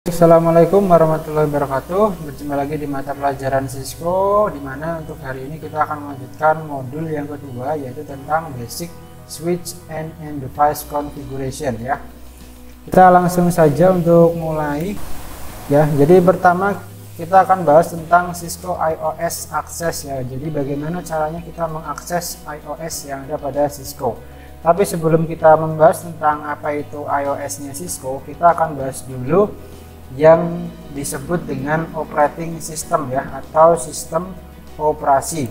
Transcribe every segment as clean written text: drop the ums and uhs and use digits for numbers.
Assalamualaikum warahmatullahi wabarakatuh. Berjumpa lagi di mata pelajaran Cisco, di mana untuk hari ini kita akan melanjutkan modul yang kedua, yaitu tentang basic switch and device configuration ya. Kita langsung saja untuk mulai ya. Jadi pertama kita akan bahas tentang Cisco iOS Access ya. Jadi bagaimana caranya kita mengakses iOS yang ada pada Cisco. Tapi sebelum kita membahas tentang apa itu iOS-nya Cisco, kita akan bahas dulu yang disebut dengan operating system ya, atau sistem operasi.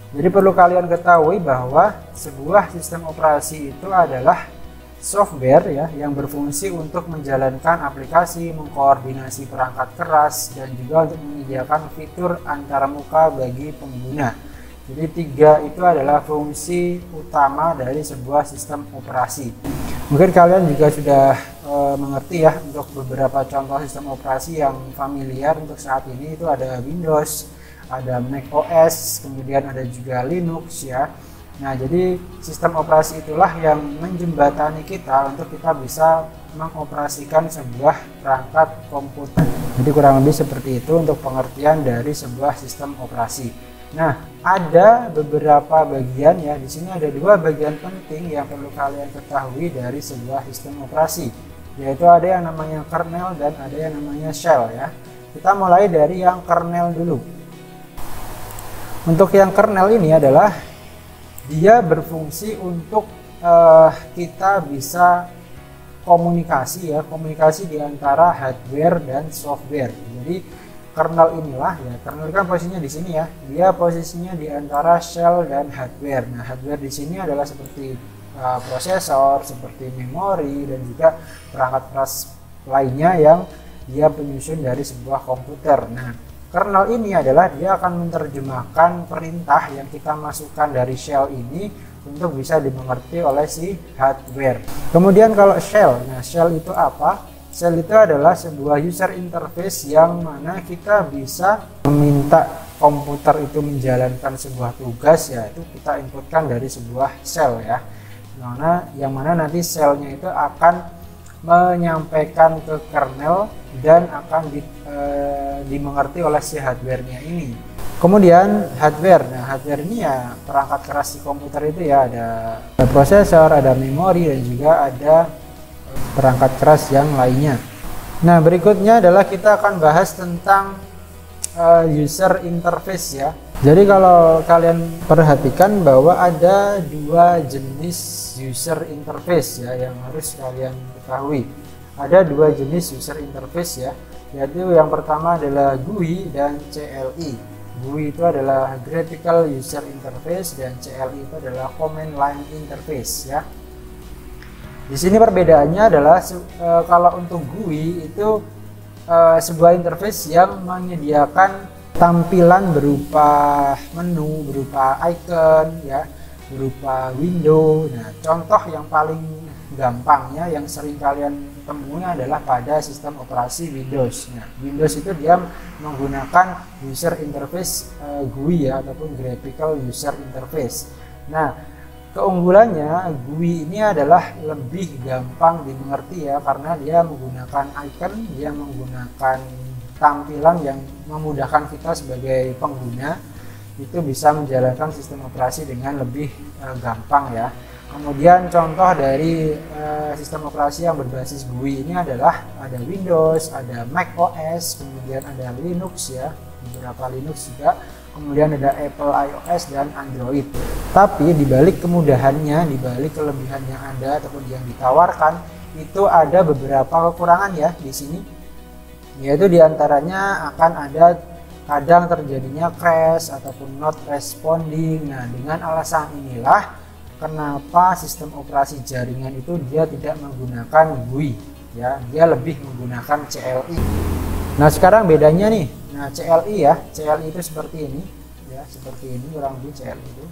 Jadi perlu kalian ketahui bahwa sebuah sistem operasi itu adalah software ya yang berfungsi untuk menjalankan aplikasi, mengkoordinasi perangkat keras, dan juga untuk menyediakan fitur antarmuka bagi pengguna. Jadi tiga itu adalah fungsi utama dari sebuah sistem operasi. Mungkin kalian juga sudah mengerti ya, untuk beberapa contoh sistem operasi yang familiar untuk saat ini itu ada Windows, ada Mac OS, kemudian ada juga Linux ya. Nah, jadi sistem operasi itulah yang menjembatani kita untuk kita bisa mengoperasikan sebuah perangkat komputer. Jadi kurang lebih seperti itu untuk pengertian dari sebuah sistem operasi. Nah, ada beberapa bagian ya. Di sini ada dua bagian penting yang perlu kalian ketahui dari sebuah sistem operasi, yaitu ada yang namanya kernel dan ada yang namanya shell ya. Kita mulai dari yang kernel dulu. Untuk yang kernel ini adalah dia berfungsi untuk kita bisa komunikasi ya, komunikasi di antara hardware dan software. Jadi kernel inilah ya, kernel kan posisinya di sini ya, dia posisinya di antara shell dan hardware. Nah, hardware di sini adalah seperti prosesor, seperti memori, dan juga perangkat keras lainnya yang dia penyusun dari sebuah komputer. Nah, kernel ini adalah dia akan menerjemahkan perintah yang kita masukkan dari shell ini untuk bisa dimengerti oleh si hardware. Kemudian kalau shell, nah shell itu apa? Shell itu adalah sebuah user interface yang mana kita bisa meminta komputer itu menjalankan sebuah tugas, yaitu kita inputkan dari sebuah shell ya. Yang mana nanti shellnya itu akan menyampaikan ke kernel dan akan dimengerti oleh si hardware-nya ini. Kemudian hardware, nah hardware ini ya perangkat keras di komputer itu ya, ada prosesor, ada memori, dan juga ada perangkat keras yang lainnya. Nah, berikutnya adalah kita akan bahas tentang user interface ya. Jadi kalau kalian perhatikan bahwa ada dua jenis user interface ya yang harus kalian ketahui. Ada dua jenis user interface ya, yaitu yang pertama adalah GUI dan CLI. GUI itu adalah Graphical User Interface dan CLI itu adalah Command Line Interface ya. Di sini perbedaannya adalah kalau untuk GUI itu sebuah interface yang menyediakan tampilan berupa menu, berupa icon ya, berupa window. Nah, contoh yang paling gampangnya yang sering kalian temui adalah pada sistem operasi Windows. Nah, Windows itu dia menggunakan user interface GUI ya, ataupun Graphical User Interface. Nah, keunggulannya GUI ini adalah lebih gampang dimengerti ya, karena dia menggunakan icon, dia menggunakan tampilan yang memudahkan kita sebagai pengguna itu bisa menjalankan sistem operasi dengan lebih gampang ya. Kemudian contoh dari sistem operasi yang berbasis GUI ini adalah ada Windows, ada Mac OS, kemudian ada Linux ya, beberapa Linux juga. Kemudian ada Apple iOS dan Android. Tapi dibalik kemudahannya, dibalik kelebihan yang ada ataupun yang ditawarkan, itu ada beberapa kekurangan ya di sini. Yaitu diantaranya akan ada kadang terjadinya crash ataupun not responding. Nah, dengan alasan inilah kenapa sistem operasi jaringan itu dia tidak menggunakan GUI ya, dia lebih menggunakan CLI. Nah, sekarang bedanya nih. Nah, CLI ya, CLI itu seperti ini ya, seperti ini kurang lebih CLI itu.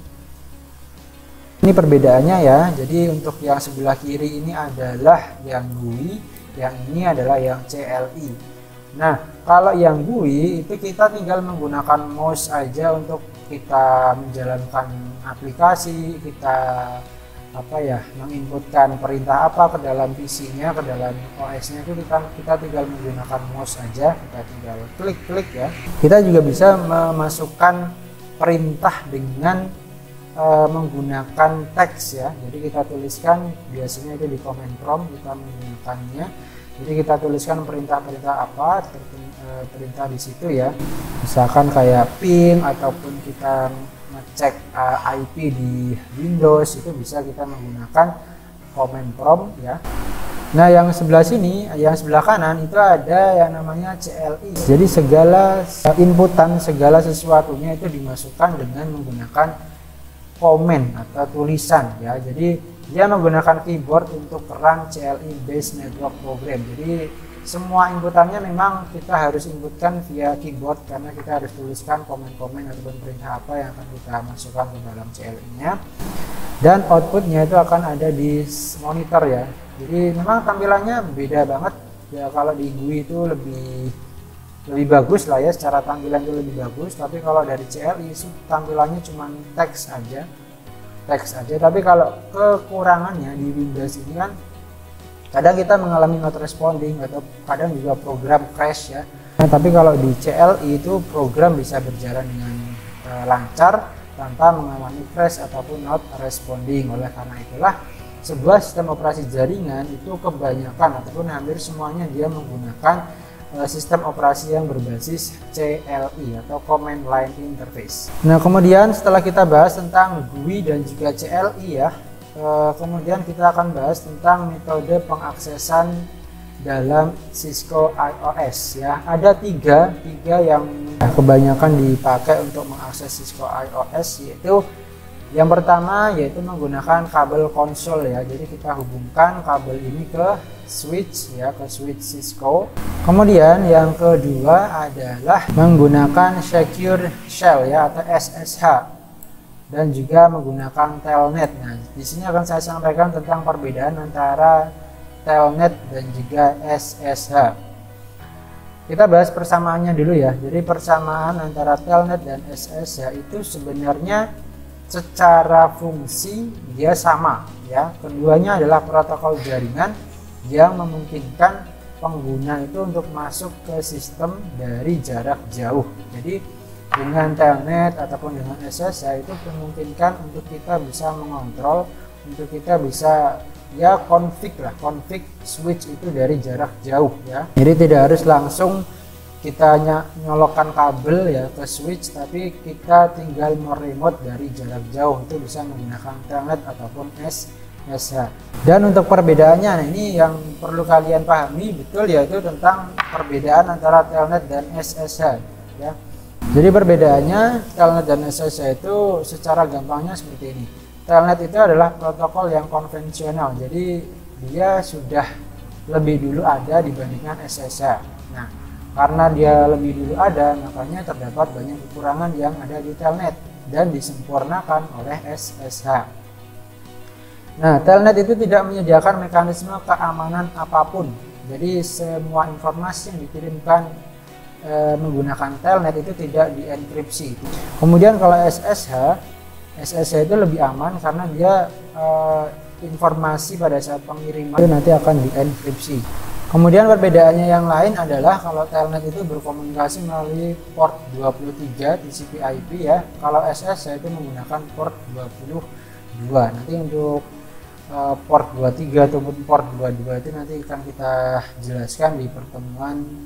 Ini perbedaannya ya. Jadi untuk yang sebelah kiri ini adalah yang GUI, yang ini adalah yang CLI. Nah, kalau yang GUI itu kita tinggal menggunakan mouse aja untuk kita menjalankan aplikasi, kita menginputkan perintah apa ke dalam PC-nya, ke dalam OS-nya, itu kita tinggal menggunakan mouse aja, kita tinggal klik-klik ya. Kita juga bisa memasukkan perintah dengan menggunakan teks ya. Jadi kita tuliskan, biasanya itu di command prompt kita menggunakannya. Jadi kita tuliskan perintah-perintah apa, perintah di situ ya. Misalkan kayak ping ataupun kita ngecek IP di Windows, itu bisa kita menggunakan command prompt ya. Nah, yang sebelah sini, yang sebelah kanan itu ada yang namanya CLI. Jadi segala inputan, segala sesuatunya itu dimasukkan dengan menggunakan komen atau tulisan ya. Jadi dia menggunakan keyboard untuk run CLI based network program. Jadi semua inputannya memang kita harus inputkan via keyboard, karena kita harus tuliskan komen-komen ataupun perintah apa yang akan kita masukkan ke dalam CLI-nya. Dan outputnya itu akan ada di monitor ya. Jadi memang tampilannya beda banget ya. Kalau di GUI itu lebih bagus lah ya, secara tampilan itu lebih bagus. Tapi kalau dari CLI itu tampilannya cuma teks aja. Tapi kalau kekurangannya di Windows ini kan kadang kita mengalami not responding atau kadang juga program crash ya. Nah, tapi kalau di CLI itu program bisa berjalan dengan lancar tanpa mengalami crash ataupun not responding. Oleh karena itulah sebuah sistem operasi jaringan itu kebanyakan ataupun hampir semuanya dia menggunakan sistem operasi yang berbasis CLI atau Command Line Interface. Nah, kemudian setelah kita bahas tentang GUI dan juga CLI ya, kemudian kita akan bahas tentang metode pengaksesan dalam Cisco IOS ya. Ada tiga yang kebanyakan dipakai untuk mengakses Cisco IOS, yaitu yang pertama yaitu menggunakan kabel konsol ya. Jadi kita hubungkan kabel ini ke switch ya, ke switch Cisco. Kemudian yang kedua adalah menggunakan secure shell ya atau SSH, dan juga menggunakan telnet. Nah, di sini akan saya sampaikan tentang perbedaan antara telnet dan juga SSH. Kita bahas persamaannya dulu ya. Jadi persamaan antara telnet dan SSH itu sebenarnya secara fungsi dia sama ya. Keduanya adalah protokol jaringan yang memungkinkan pengguna itu untuk masuk ke sistem dari jarak jauh. Jadi dengan telnet ataupun dengan SSH itu memungkinkan untuk kita bisa mengontrol, untuk kita bisa ya config switch itu dari jarak jauh ya. Jadi tidak harus langsung kita nyolokkan kabel ya ke switch, tapi kita tinggal meremote dari jarak jauh, itu bisa menggunakan telnet ataupun SSH. Dan untuk perbedaannya, nah ini yang perlu kalian pahami betul, yaitu tentang perbedaan antara telnet dan SSH ya. Jadi perbedaannya telnet dan SSH itu secara gampangnya seperti ini. Telnet itu adalah protokol yang konvensional, jadi dia sudah lebih dulu ada dibandingkan SSH. Nah, karena dia lebih dulu ada, makanya terdapat banyak kekurangan yang ada di telnet dan disempurnakan oleh SSH. Nah, telnet itu tidak menyediakan mekanisme keamanan apapun. Jadi semua informasi yang dikirimkan menggunakan telnet itu tidak dienkripsi. Kemudian kalau SSH itu lebih aman karena dia informasi pada saat pengiriman itu nanti akan dienkripsi. Kemudian perbedaannya yang lain adalah kalau telnet itu berkomunikasi melalui port 23 TCP/IP ya. Kalau SSH itu menggunakan port 22. Nanti untuk port 23 ataupun port 22 itu nanti akan kita jelaskan di pertemuan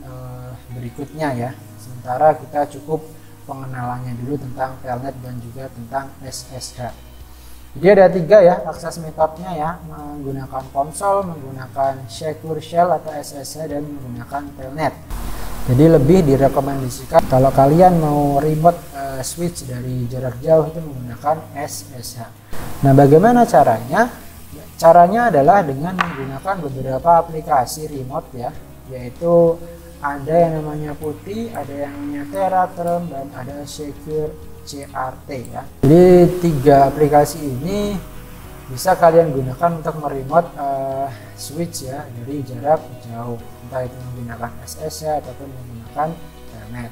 berikutnya ya. Sementara kita cukup pengenalannya dulu tentang telnet dan juga tentang SSH. Jadi ada tiga ya akses metodenya ya, menggunakan konsol, menggunakan secure shell atau SSH, dan menggunakan telnet. Jadi lebih direkomendasikan kalau kalian mau remote switch dari jarak jauh itu menggunakan SSH. Nah, bagaimana caranya? Caranya adalah dengan menggunakan beberapa aplikasi remote ya, yaitu ada yang namanya Putih, ada yang namanya TeraTerm, dan ada Secure CRT ya. Jadi tiga aplikasi ini bisa kalian gunakan untuk meremote switch ya dari jarak jauh, entah itu menggunakan SSH ataupun menggunakan telnet.